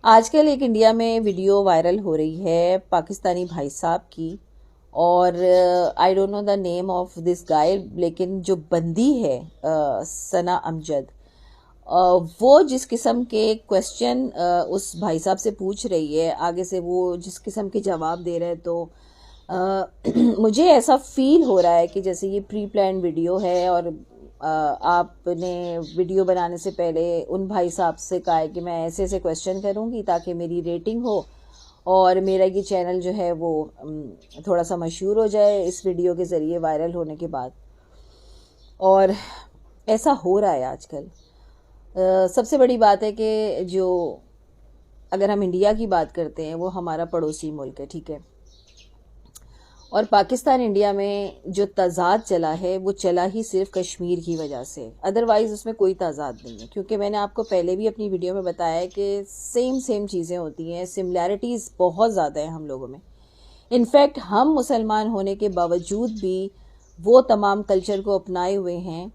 آج کل ایک انڈیا میں ویڈیو وائرل ہو رہی ہے پاکستانی بھائی صاحب کی، اور I don't know the name of this گائے، لیکن جو بندی ہے ثنا امجد، وہ جس قسم کے کویسچن اس بھائی صاحب سے پوچھ رہی ہے، آگے سے وہ جس قسم کے جواب دے رہے ہیں، تو مجھے ایسا فیل ہو رہا ہے کہ جیسے یہ پری پلان ویڈیو ہے، اور آپ نے ویڈیو بنانے سے پہلے ان بھائی صاحب سے کہا ہے کہ میں ایسے ایسے کویسچن کروں گی تاکہ میری ریٹنگ ہو اور میرا یہ چینل جو ہے وہ تھوڑا سا مشہور ہو جائے اس ویڈیو کے ذریعے وائرل ہونے کے بعد، اور ایسا ہو رہا ہے آج کل۔ سب سے بڑی بات ہے کہ جو اگر ہم انڈیا کی بات کرتے ہیں وہ ہمارا پڑوسی ملک ہے، ٹھیک ہے، اور پاکستان انڈیا میں جو تضاد چلا ہے وہ چلا ہی صرف کشمیر کی وجہ سے، ادروائز اس میں کوئی تضاد نہیں ہے، کیونکہ میں نے آپ کو پہلے بھی اپنی ویڈیو میں بتایا ہے کہ سیم چیزیں ہوتی ہیں، سملیرٹیز بہت زیادہ ہیں ہم لوگوں میں۔ انفیکٹ ہم مسلمان ہونے کے باوجود بھی وہ تمام کلچر کو اپنائے ہوئے ہیں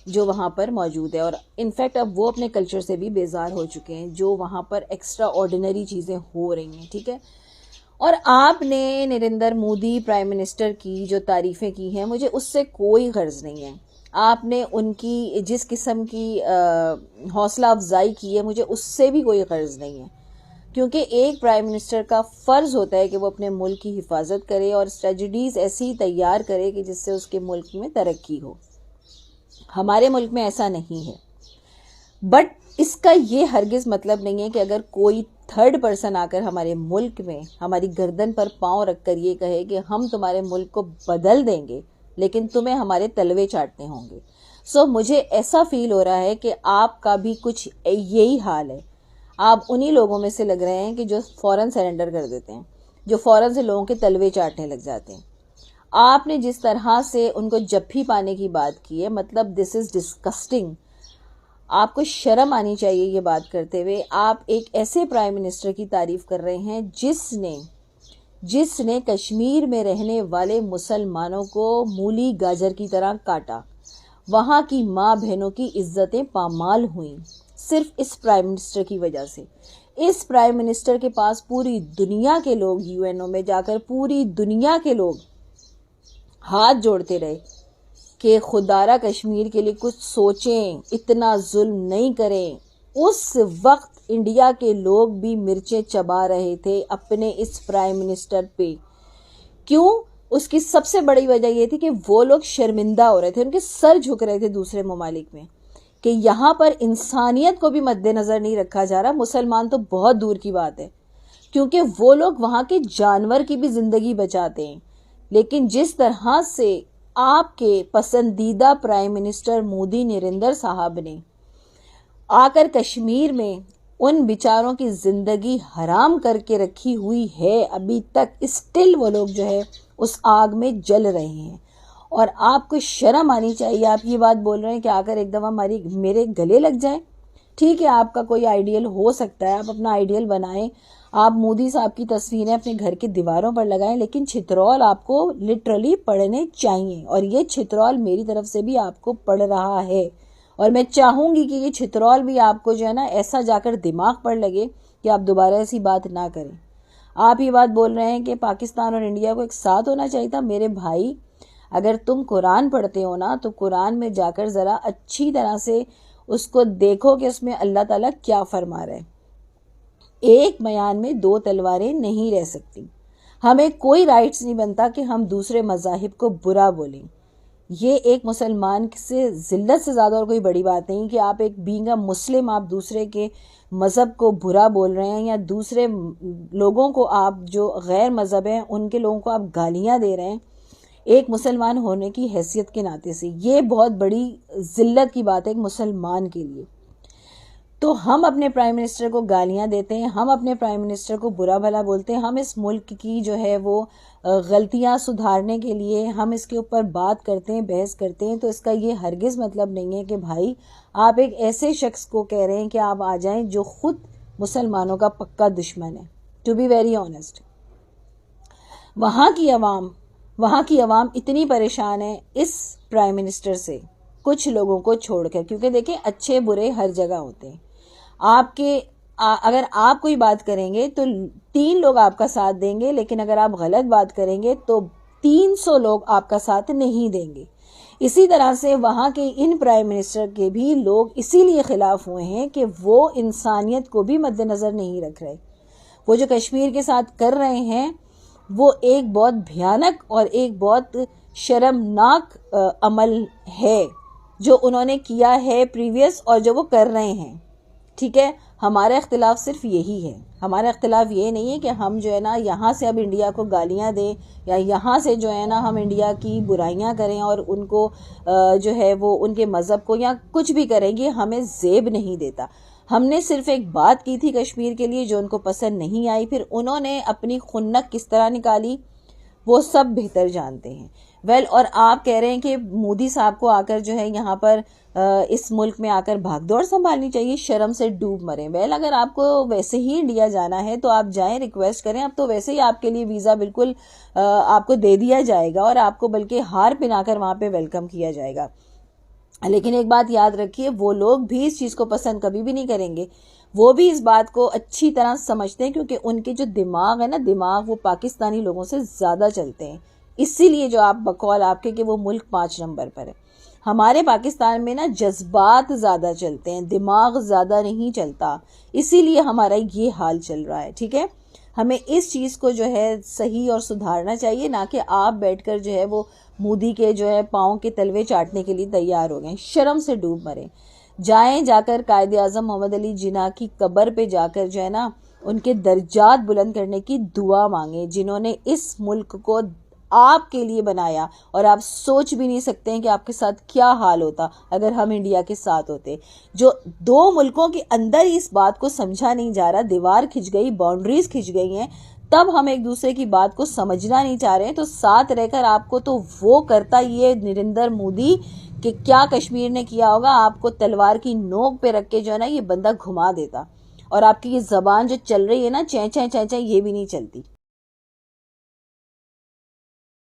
جو وہاں پر موجود ہے، اور انفیکٹ اب وہ اپنے کلچر سے بھی بیزار ہو چکے ہیں جو وہاں پر ایکسٹرا آرڈینری چیزیں ہو رہی ہیں، ٹھیک ہے۔ اور آپ نے نریندر مودی پرائم منسٹر کی جو تعریفیں کی ہیں، مجھے اس سے کوئی غرض نہیں ہے۔ آپ نے ان کی جس قسم کی حوصلہ افزائی کی ہے، مجھے اس سے بھی کوئی غرض نہیں ہے، کیونکہ ایک پرائم منسٹر کا فرض ہوتا ہے کہ وہ اپنے ملک کی حفاظت کرے اور اسٹریٹجیز ایسی تیار کرے کہ جس سے اس کے ملک میں ترقی ہو۔ ہمارے ملک میں ایسا نہیں ہے، بٹ اس کا یہ ہرگز مطلب نہیں ہے کہ اگر کوئی تھرڈ پرسن آ کر ہمارے ملک میں ہماری گردن پر پاؤں رکھ کر یہ کہے کہ ہم تمہارے ملک کو بدل دیں گے لیکن تمہیں ہمارے تلوے چاٹنے ہوں گے۔ سو مجھے ایسا فیل ہو رہا ہے کہ آپ کا بھی کچھ یہی حال ہے۔ آپ انہی لوگوں میں سے لگ رہے ہیں کہ جو فوراً سرنڈر کر دیتے ہیں، جو فوراً سے لوگوں کے تلوے چاٹنے لگ جاتے ہیں۔ آپ نے جس طرح سے ان کو جپھی پانے کی بات کی ہے، مطلب دس از ڈسکسٹنگ۔ آپ کو شرم آنی چاہیے یہ بات کرتے ہوئے۔ آپ ایک ایسے پرائم منسٹر کی تعریف کر رہے ہیں جس نے کشمیر میں رہنے والے مسلمانوں کو مولی گاجر کی طرح کاٹا، وہاں کی ماں بہنوں کی عزتیں پامال ہوئیں صرف اس پرائم منسٹر کی وجہ سے۔ اس پرائم منسٹر کے پاس پوری دنیا کے لوگ یو این او میں جا کر پوری دنیا کے لوگ ہاتھ جوڑتے رہے کہ خدارا کشمیر کے لیے کچھ سوچیں، اتنا ظلم نہیں کریں۔ اس وقت انڈیا کے لوگ بھی مرچیں چبا رہے تھے اپنے اس پرائم منسٹر پہ۔ کیوں؟ اس کی سب سے بڑی وجہ یہ تھی کہ وہ لوگ شرمندہ ہو رہے تھے، ان کے سر جھک رہے تھے دوسرے ممالک میں کہ یہاں پر انسانیت کو بھی مد نظر نہیں رکھا جا رہا، مسلمان تو بہت دور کی بات ہے، کیونکہ وہ لوگ وہاں کے جانور کی بھی زندگی بچاتے ہیں۔ لیکن جس طرح سے آپ کے پسندیدہ پرائم منسٹر مودی نریندر صاحب نے آ کر کشمیر میں ان بیچاروں کی زندگی حرام کر کے رکھی ہوئی ہے، ابھی تک اسٹل وہ لوگ جو ہے اس آگ میں جل رہے ہیں، اور آپ کو شرم آنی چاہیے۔ آپ یہ بات بول رہے ہیں کہ آ کر ایک دفعہ میرے گلے لگ جائیں۔ ٹھیک ہے، آپ کا کوئی آئیڈیل ہو سکتا ہے، آپ اپنا آئیڈیل بنائیں، آپ مودی صاحب کی تصویریں اپنے گھر کی دیواروں پر لگائیں، لیکن چھترول آپ کو لٹرلی پڑھنے چاہیے، اور یہ چھترول میری طرف سے بھی آپ کو پڑھ رہا ہے، اور میں چاہوں گی کہ یہ چھترول بھی آپ کو جو ہے نا ایسا جا کر دماغ پر لگے کہ آپ دوبارہ ایسی بات نہ کریں۔ آپ یہ بات بول رہے ہیں کہ پاکستان اور انڈیا کو ایک ساتھ ہونا چاہیے تھا۔ میرے بھائی، اگر تم قرآن پڑھتے ہو نا تو قرآن میں جا کر ذرا اچھی طرح سے اس کو دیکھو کہ اس میں اللہ تعالیٰ کیا فرما رہا ہے۔ ایک میان میں دو تلواریں نہیں رہ سکتی۔ ہمیں کوئی رائٹس نہیں بنتا کہ ہم دوسرے مذاہب کو برا بولیں۔ یہ ایک مسلمان سے ذلت سے زیادہ اور کوئی بڑی بات نہیں کہ آپ ایک بینگ اے مسلم آپ دوسرے کے مذہب کو برا بول رہے ہیں، یا دوسرے لوگوں کو آپ جو غیر مذہب ہیں ان کے لوگوں کو آپ گالیاں دے رہے ہیں ایک مسلمان ہونے کی حیثیت کے ناطے سے۔ یہ بہت بڑی ذلت کی بات ہے ایک مسلمان کے لیے۔ تو ہم اپنے پرائم منسٹر کو گالیاں دیتے ہیں، ہم اپنے پرائم منسٹر کو برا بھلا بولتے ہیں، ہم اس ملک کی جو ہے وہ غلطیاں سدھارنے کے لیے ہم اس کے اوپر بات کرتے ہیں، بحث کرتے ہیں، تو اس کا یہ ہرگز مطلب نہیں ہے کہ بھائی آپ ایک ایسے شخص کو کہہ رہے ہیں کہ آپ آ جائیں جو خود مسلمانوں کا پکا دشمن ہے۔ ٹو بی ویری آنیسٹ، وہاں کی عوام اتنی پریشان ہے اس پرائم منسٹر سے، کچھ لوگوں کو چھوڑ کر، کیونکہ دیکھیں اچھے برے ہر جگہ ہوتے ہیں۔ آپ کے اگر آپ کوئی بات کریں گے تو 3 لوگ آپ کا ساتھ دیں گے، لیکن اگر آپ غلط بات کریں گے تو 300 لوگ آپ کا ساتھ نہیں دیں گے۔ اسی طرح سے وہاں کے ان پرائم منسٹر کے بھی لوگ اسی لیے خلاف ہوئے ہیں کہ وہ انسانیت کو بھی مد نظر نہیں رکھ رہے۔ وہ جو کشمیر کے ساتھ کر رہے ہیں وہ ایک بہت بھیانک اور ایک بہت شرمناک عمل ہے جو انہوں نے کیا ہے پریویس، اور جو وہ کر رہے ہیں۔ ٹھیک ہے، ہمارا اختلاف صرف یہی ہے، ہمارا اختلاف یہ نہیں ہے کہ ہم جو ہے نا یہاں سے اب انڈیا کو گالیاں دیں یا یہاں سے جو ہے نا ہم انڈیا کی برائیاں کریں اور ان کو جو ہے وہ ان کے مذہب کو یا کچھ بھی کریں گے، ہمیں زیب نہیں دیتا۔ ہم نے صرف ایک بات کی تھی کشمیر کے لیے جو ان کو پسند نہیں آئی، پھر انہوں نے اپنی خنک کس طرح نکالی وہ سب بہتر جانتے ہیں۔ اور آپ کہہ رہے ہیں کہ مودی صاحب کو آ کر جو ہے یہاں پر اس ملک میں آ کر بھاگ دوڑ سنبھالنی چاہیے، شرم سے ڈوب مریں۔ اگر آپ کو ویسے ہی انڈیا جانا ہے تو آپ جائیں، ریکویسٹ کریں، اب تو ویسے ہی آپ کے لیے ویزا بالکل آپ کو دے دیا جائے گا اور آپ کو بلکہ ہار پہنا کر وہاں پہ ویلکم کیا جائے گا۔ لیکن ایک بات یاد رکھیے، وہ لوگ بھی اس چیز کو پسند کبھی بھی نہیں کریں گے، وہ بھی اس بات کو اچھی طرح سمجھتے ہیں کیونکہ ان کے جو دماغ ہے نا، دماغ وہ پاکستانی لوگوں سے زیادہ چلتے ہیں۔ اسی لیے جو آپ بقول آپ کے کہ وہ ملک 5 نمبر پر ہے، ہمارے پاکستان میں نا جذبات زیادہ چلتے ہیں، دماغ زیادہ نہیں چلتا، اسی لیے ہمارا یہ حال چل رہا ہے۔ ٹھیک ہے، ہمیں اس چیز کو جو ہے صحیح اور سدھارنا چاہیے، نہ کہ آپ بیٹھ کر جو ہے وہ مودی کے جو ہے پاؤں کے تلوے چاٹنے کے لیے تیار ہو گئے۔ شرم سے ڈوب مرے، جائیں جا کر قائد اعظم محمد علی جناح کی قبر پہ جا کر جو ہے نا ان کے درجات بلند کرنے کی دعا مانگیں، جنہوں نے اس ملک کو آپ کے لیے بنایا، اور آپ سوچ بھی نہیں سکتے ہیں کہ آپ کے ساتھ کیا حال ہوتا اگر ہم انڈیا کے ساتھ ہوتے۔ جو 2 ملکوں کے اندر اس بات کو سمجھا نہیں جا رہا، دیوار کھنچ گئی، باؤنڈریز کھنچ گئی ہیں، تب ہم ایک دوسرے کی بات کو سمجھنا نہیں چاہ رہے ہیں، تو ساتھ رہ کر آپ کو تو وہ کرتا یہ نریندر مودی کہ کیا کشمیر نے کیا ہوگا، آپ کو تلوار کی نوک پہ رکھ کے جو ہے نا یہ بندہ گھما دیتا، اور آپ کی یہ زبان جو چل رہی ہے نا چیں چیں چیں چیں، یہ بھی نہیں چلتی۔